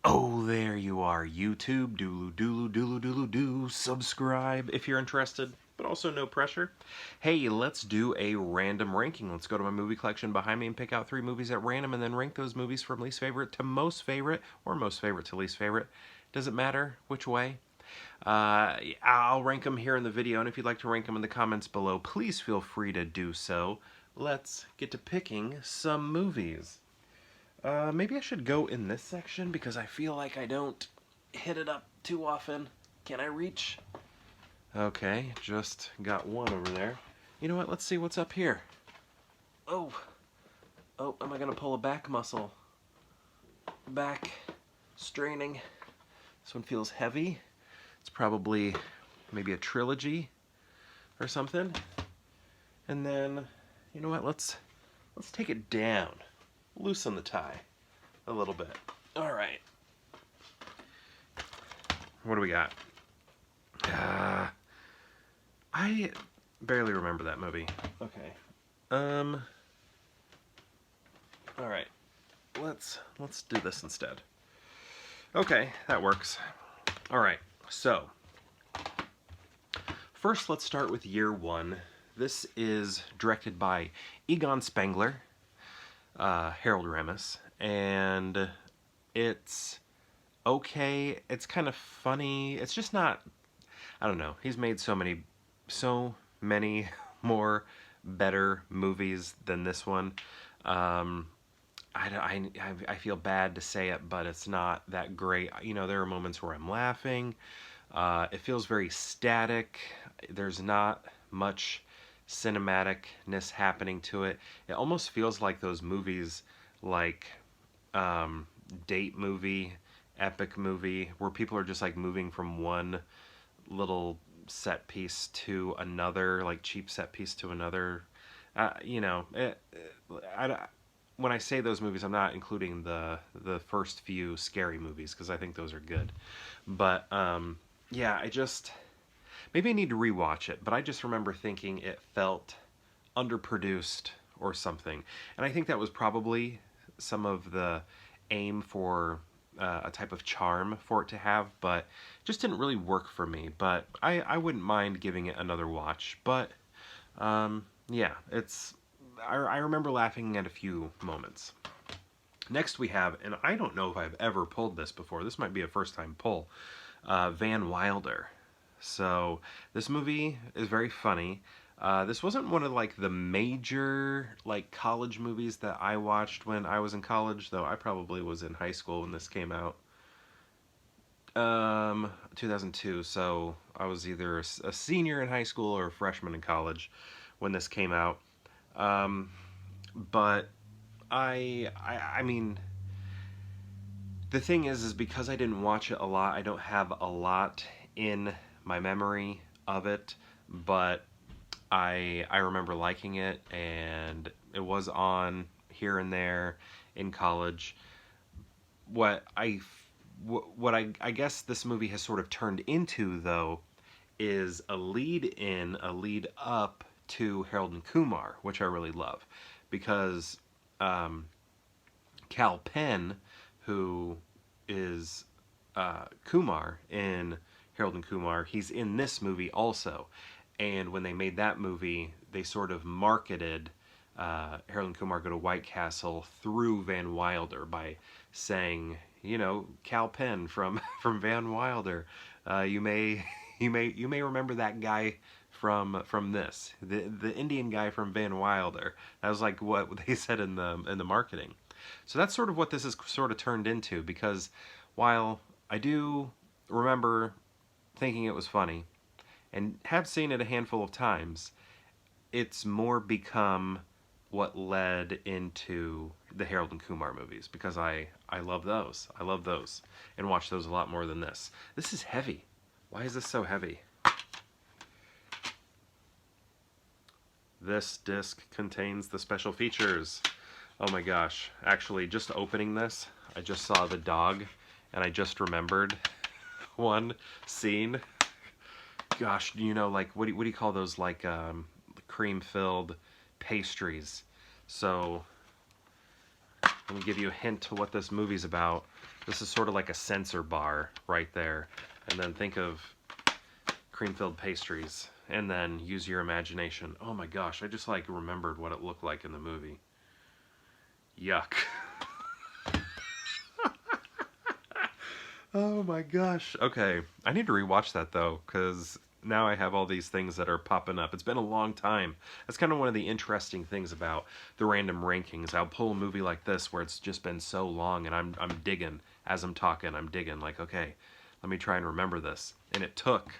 Oh, there you are, YouTube. Doodloo doodloo doodloo doodloo doo. Subscribe if you're interested, but also no pressure. Hey, let's do a random ranking. Let's go to my movie collection behind me and pick out 3 movies at random and then rank those movies from least favorite to most favorite or most favorite to least favorite. Doesn't matter which way. I'll rank them here in the video, and if you'd like to rank them in the comments below, please feel free to do so. Let's get to picking some movies. Maybe I should go in this section because I feel like I don't hit it up too often. Can I reach? Okay, just got one over there. You know what? Let's see what's up here. Oh, am I gonna pull a back muscle? Back straining. This one feels heavy. It's probably maybe a trilogy or something. And then, you know what? Let's take it down. Loosen the tie a little bit. All right. What do we got? I barely remember that movie. Okay. All right. Let's do this instead. Okay, that works. All right. So, first let's start with year 1. This is directed by Egon Spengler, Harold Ramis, and it's okay. It's kind of funny. It's just not, I don't know. He's made so many more better movies than this one. I feel bad to say it, but it's not that great. You know, there are moments where I'm laughing. It feels very static. There's not much cinematicness happening to it. It almost feels like those movies, like date movie, epic movie, where people are just like moving from one little set piece to another, like cheap set piece to another. You know, when I say those movies, I'm not including the first few scary movies because I think those are good. But yeah, maybe I need to rewatch it, but I just remember thinking it felt underproduced or something. And I think that was probably some of the aim for a type of charm for it to have, but it just didn't really work for me. But I wouldn't mind giving it another watch. But yeah, I remember laughing at a few moments. Next we have, and I don't know if I've ever pulled this before, this might be a first time pull, Van Wilder. So this movie is very funny. This wasn't one of like the major like college movies that I watched when I was in college, though I probably was in high school when this came out. 2002, so I was either a senior in high school or a freshman in college when this came out. But I mean, the thing is because I didn't watch it a lot, I don't have a lot in my memory of it, but I remember liking it, and it was on here and there in college. What I guess this movie has sort of turned into, though, is a lead up to Harold and Kumar, which I really love, because Kal Penn, who is Kumar in Harold and Kumar, he's in this movie also. And when they made that movie, they sort of marketed Harold and Kumar Go to White Castle through Van Wilder by saying, you know, Kal Penn from Van Wilder. You may remember that guy from this, the Indian guy from Van Wilder. That was like what they said in the marketing. So that's sort of what this is sort of turned into, because while I do remember thinking it was funny and have seen it a handful of times, it's more become what led into the Harold and Kumar movies, because I love those. I love those and watch those a lot more than this. This is heavy. Why is this so heavy? This disc contains the special features. Oh my gosh. Actually, just opening this, I just saw the dog, and I just remembered one scene. Gosh, you know, like, what do you call those, like, cream-filled pastries? So, let me give you a hint to what this movie's about. This is sort of like a censor bar right there. And then think of cream-filled pastries. And then use your imagination. Oh my gosh, I just like remembered what it looked like in the movie. Yuck. Oh my gosh. Okay, I need to rewatch that though, because now I have all these things that are popping up. It's been a long time. That's kind of one of the interesting things about the random rankings. I'll pull a movie like this where it's just been so long, and I'm digging as I'm talking. I'm digging like, okay, let me try and remember this. And it took,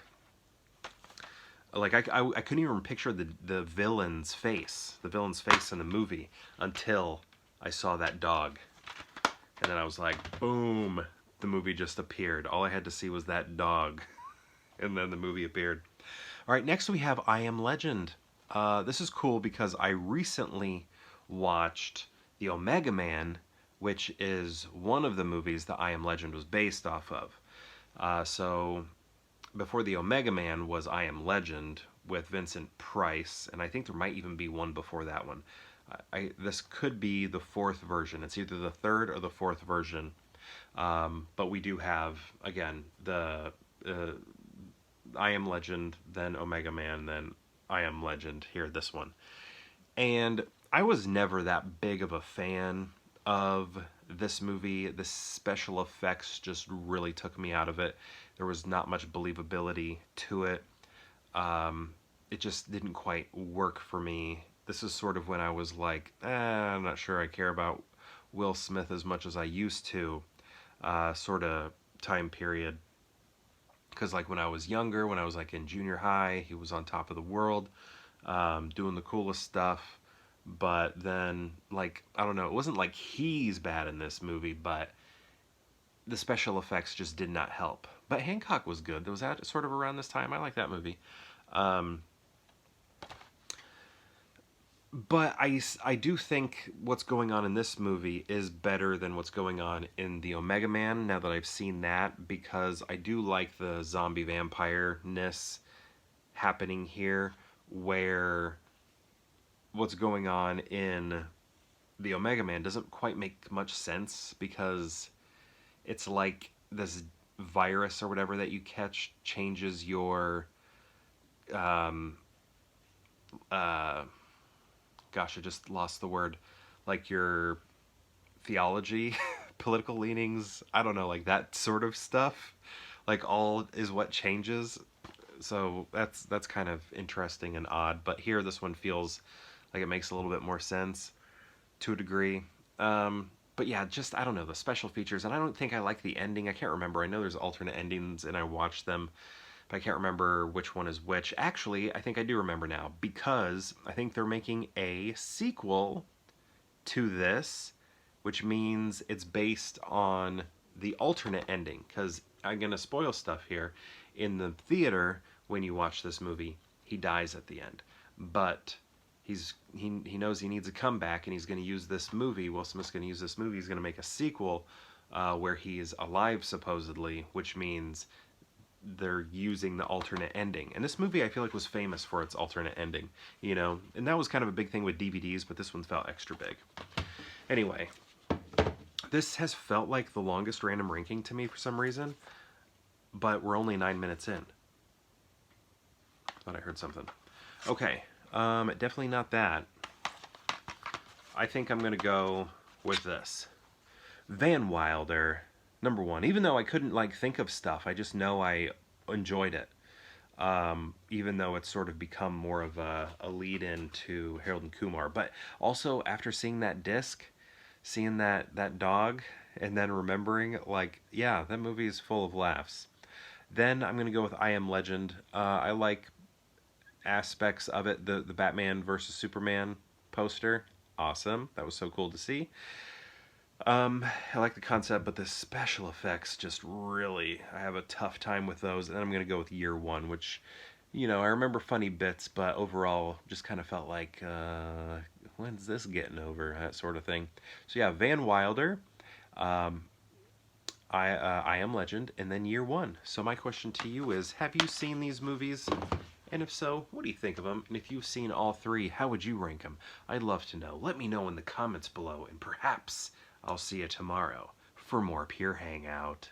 like, I couldn't even picture the villain's face in the movie until I saw that dog, and then I was like, boom. The movie just appeared. All I had to see was that dog. And then the movie appeared. All right, next we have I Am Legend. This is cool because I recently watched The Omega Man, which is one of the movies that I Am Legend was based off of. So before The Omega Man was I Am Legend with Vincent Price, and I think there might even be one before that one. This could be the fourth version. It's either the third or the fourth version. But we do have, again, the I Am Legend, then Omega Man, then I Am Legend, here, this one. And I was never that big of a fan of this movie. The special effects just really took me out of it. There was not much believability to it. It just didn't quite work for me. This is sort of when I was like, I'm not sure I care about Will Smith as much as I used to. Sort of time period, because like when I was younger, when I was like in junior high, he was on top of the world, doing the coolest stuff. But then, like, I don't know, it wasn't like he's bad in this movie, but the special effects just did not help. But Hancock was good. Was that sort of around this time? I like that movie. But I do think what's going on in this movie is better than what's going on in the Omega Man, now that I've seen that, because I do like the zombie vampire-ness happening here, where what's going on in the Omega Man doesn't quite make much sense, because it's like this virus or whatever that you catch changes your gosh, I just lost the word, like your theology, political leanings, I don't know, like that sort of stuff, like all is what changes. So that's kind of interesting and odd, but here this one feels like it makes a little bit more sense to a degree. But yeah, just, I don't know, the special features, and I don't think I like the ending. I can't remember. I know there's alternate endings and I watched them, but I can't remember which one is which. Actually, I think I do remember now, because I think they're making a sequel to this, which means it's based on the alternate ending, because I'm going to spoil stuff here. In the theater, when you watch this movie, he dies at the end. But he knows he needs a comeback, and he's going to use this movie. Will Smith's going to use this movie. He's going to make a sequel where he is alive, supposedly, which means they're using the alternate ending. And this movie, I feel like, was famous for its alternate ending, you know? And that was kind of a big thing with DVDs, but this one felt extra big. Anyway, this has felt like the longest random ranking to me for some reason, but we're only 9 minutes in. Thought I heard something. Okay, definitely not that. I think I'm gonna go with this. Van Wilder, number one. Even though I couldn't, like, think of stuff, I just know I enjoyed it. Even though it's sort of become more of a lead-in to Harold and Kumar. But also, after seeing that disc, seeing that dog, and then remembering, like, yeah, that movie is full of laughs. Then I'm going to go with I Am Legend. I like aspects of it. The Batman versus Superman poster. Awesome. That was so cool to see. I like the concept, but the special effects just really, I have a tough time with those. And then I'm going to go with Year One, which, you know, I remember funny bits, but overall just kind of felt like, when's this getting over? That sort of thing. So yeah, Van Wilder, I Am Legend, and then Year One. So my question to you is, have you seen these movies? And if so, what do you think of them? And if you've seen all three, how would you rank them? I'd love to know. Let me know in the comments below, and perhaps I'll see you tomorrow for more Pure Hangout.